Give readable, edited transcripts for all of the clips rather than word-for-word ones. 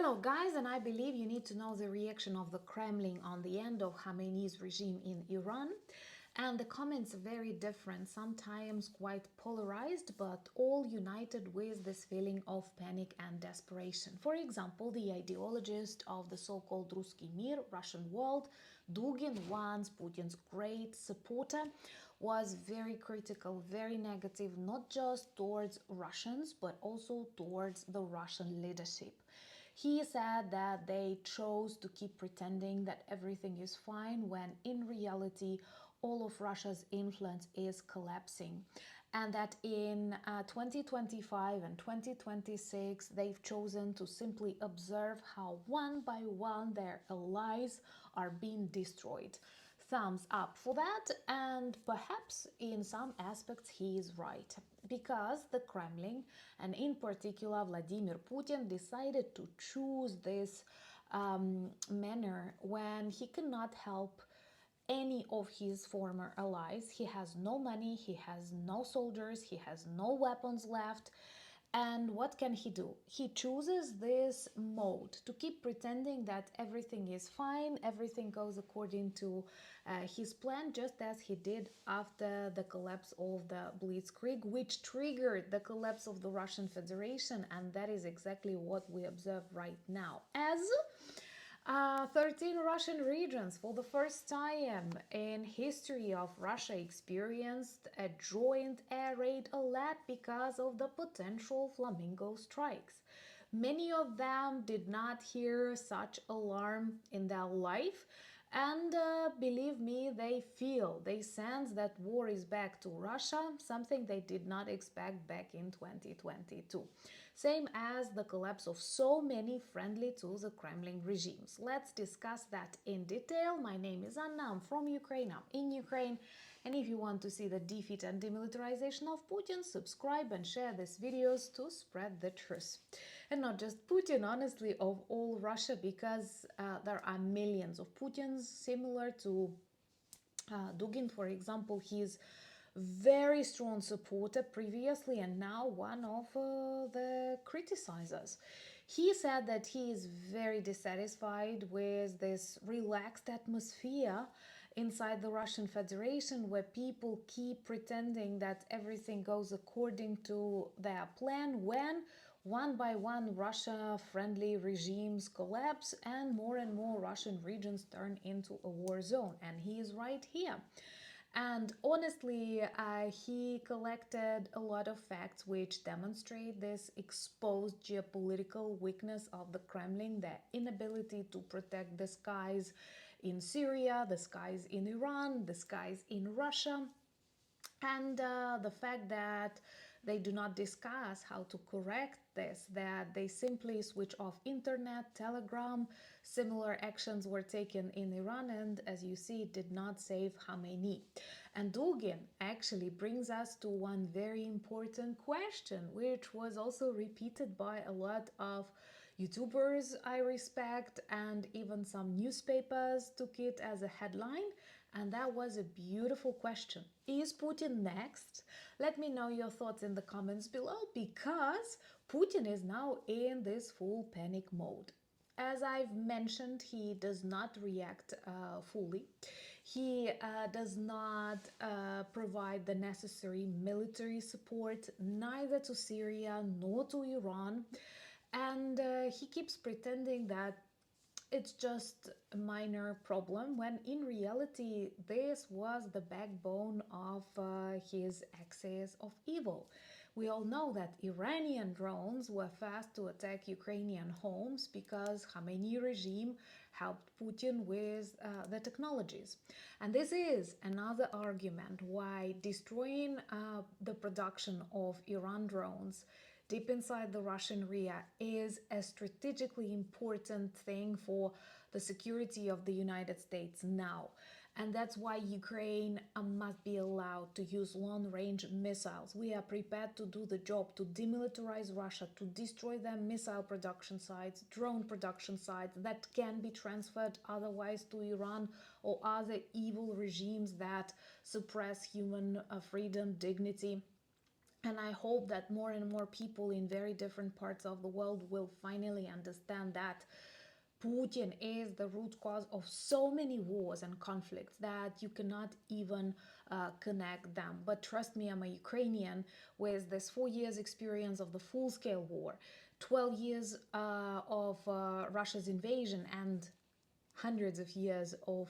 Hello guys, and I believe you need to know the reaction of the Kremlin on the end of Khamenei's regime in Iran. And the comments are very different, sometimes quite polarized, but all united with this feeling of panic and desperation. For example, the ideologist of the so-called russkiy Russian world, Dugin, once Putin's great supporter, was very critical, very negative, not just towards Russians, but also towards the Russian leadership. He said that they chose to keep pretending that everything is fine when in reality all of Russia's influence is collapsing, and that in 2025 and 2026 they've chosen to simply observe how one by one their allies are being destroyed. Thumbs up for that, and perhaps in some aspects he is right, because the Kremlin, and in particular Vladimir Putin, decided to choose this manner when he cannot help any of his former allies. He has no money, he has no soldiers, he has no weapons left. And what can he do? He chooses this mode to keep pretending that everything is fine, everything goes according to his plan, just as he did after the collapse of the Blitzkrieg, which triggered the collapse of the Russian Federation, and that is exactly what we observe right now. As 13 Russian regions, for the first time in history of Russia, experienced a joint air raid alert because of the potential flamingo strikes. Many of them did not hear such alarm in their life, and believe me, they sense that war is back to Russia, something they did not expect back in 2022. Same as the collapse of so many friendly to the Kremlin regimes. Let's discuss that in detail. My name is Anna, I'm from Ukraine, I'm in Ukraine. And if you want to see the defeat and demilitarization of Putin, subscribe and share these videos to spread the truth. And not just Putin, honestly, of all Russia, because there are millions of Putins, similar to Dugin, for example. He's very strong supporter previously and now one of the criticizers. He said that he is very dissatisfied with this relaxed atmosphere inside the Russian Federation, where people keep pretending that everything goes according to their plan, when one by one Russia-friendly regimes collapse and more Russian regions turn into a war zone. And he is right here. And honestly, he collected a lot of facts which demonstrate this exposed geopolitical weakness of the Kremlin, their inability to protect the skies in Syria, the skies in Iran, the skies in Russia, and the fact that they do not discuss how to correct this, that they simply switch off internet, telegram. Similar actions were taken in Iran, and as you see, it did not save Khamenei. And Dugin actually brings us to one very important question, which was also repeated by a lot of YouTubers I respect, and even some newspapers took it as a headline. And that was a beautiful question. Is Putin next? Let me know your thoughts in the comments below, because Putin is now in this full panic mode. As I've mentioned, he does not react fully. He does not provide the necessary military support, neither to Syria nor to Iran. And he keeps pretending that it's just a minor problem, when in reality this was the backbone of his axis of evil. We all know that Iranian drones were fast to attack Ukrainian homes because Khamenei regime helped Putin with the technologies. And this is another argument why destroying the production of Iran drones deep inside the Russian area is a strategically important thing for the security of the United States now. And that's why Ukraine must be allowed to use long-range missiles. We are prepared to do the job, to demilitarize Russia, to destroy their missile production sites, drone production sites that can be transferred otherwise to Iran or other evil regimes that suppress human freedom, dignity, And I hope that more and more people in very different parts of the world will finally understand that Putin is the root cause of so many wars and conflicts that you cannot even connect them. But trust me, I'm a Ukrainian with this 4 years experience of the full-scale war, 12 years of Russia's invasion, and hundreds of years of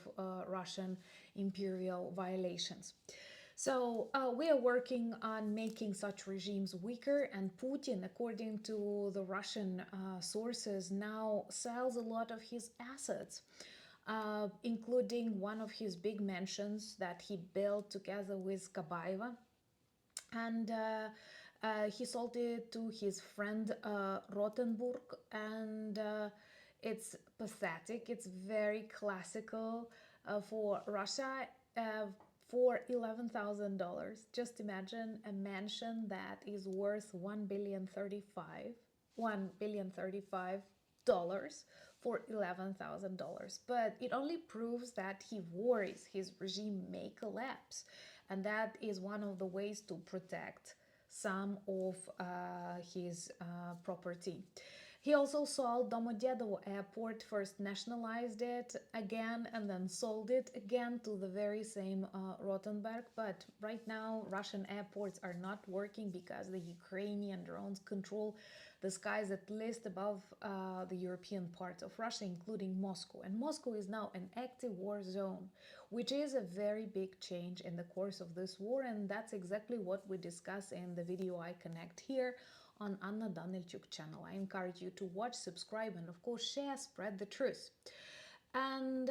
Russian imperial violations. So we are working on making such regimes weaker, and Putin, according to the Russian sources, now sells a lot of his assets, including one of his big mansions that he built together with Kabaeva. And he sold it to his friend Rothenburg, and it's pathetic. It's very classical for Russia. For $11,000. Just imagine a mansion that is worth $1,035 for $11,000. But it only proves that he worries his regime may collapse, and that is one of the ways to protect some of his property. He also sold Domodedovo airport, first nationalized it again and then sold it again to the very same Rothenberg. But right now, Russian airports are not working because the Ukrainian drones control the skies at least above the European part of Russia, including Moscow. And Moscow is now an active war zone, which is a very big change in the course of this war. And that's exactly what we discuss in the video I connect here on Anna Danilchuk channel. I encourage you to watch, subscribe, and of course share, spread the truth. And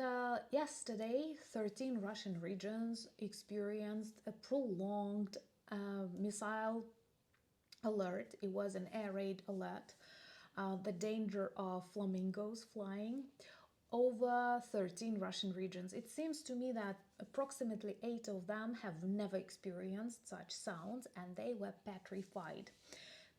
yesterday, 13 Russian regions experienced a prolonged missile alert. It was an air raid alert. The danger of flamingos flying over 13 Russian regions. It seems to me that approximately 8 of them have never experienced such sounds, and they were petrified.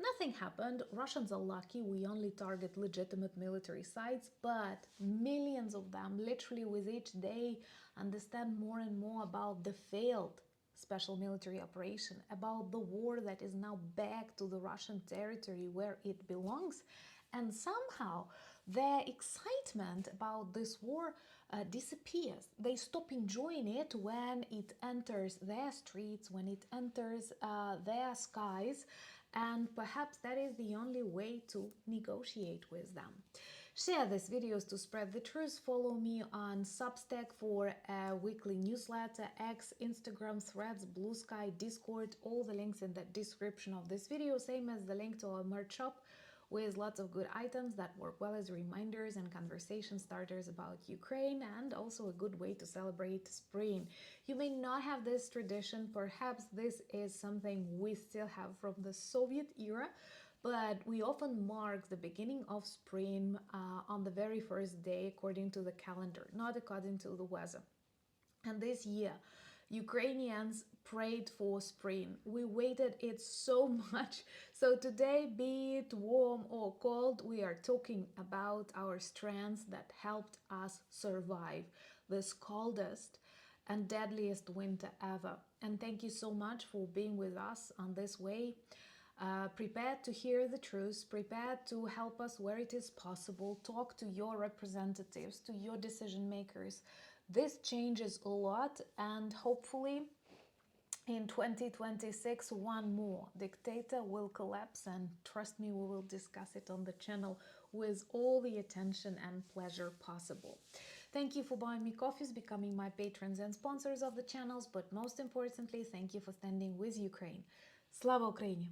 Nothing happened. Russians are lucky. We only target legitimate military sites, but millions of them, literally with each day, understand more and more about the failed special military operation, about the war that is now back to the Russian territory where it belongs. And somehow their excitement about this war disappears. They stop enjoying it when it enters their streets, when it enters their skies. And perhaps that is the only way to negotiate with them. Share these videos to spread the truth. Follow me on Substack for a weekly newsletter, X, Instagram, Threads, Blue Sky, Discord. All the links in the description of this video, same as the link to our merch shop with lots of good items that work well as reminders and conversation starters about Ukraine, and also a good way to celebrate spring. You may not have this tradition, perhaps this is something we still have from the Soviet era, but we often mark the beginning of spring on the very first day according to the calendar, not according to the weather. And this year, Ukrainians prayed for spring. We waited it so much. So today, be it warm or cold, we are talking about our strengths that helped us survive this coldest and deadliest winter ever. And thank you so much for being with us on this way. Prepared to hear the truth, prepared to help us where it is possible, talk to your representatives, to your decision makers. This changes a lot, and hopefully in 2026 one more dictator will collapse, and trust me, we will discuss it on the channel with all the attention and pleasure possible. Thank you for buying me coffees, becoming my patrons and sponsors of the channels, but most importantly, thank you for standing with Ukraine. Slava Ukraini!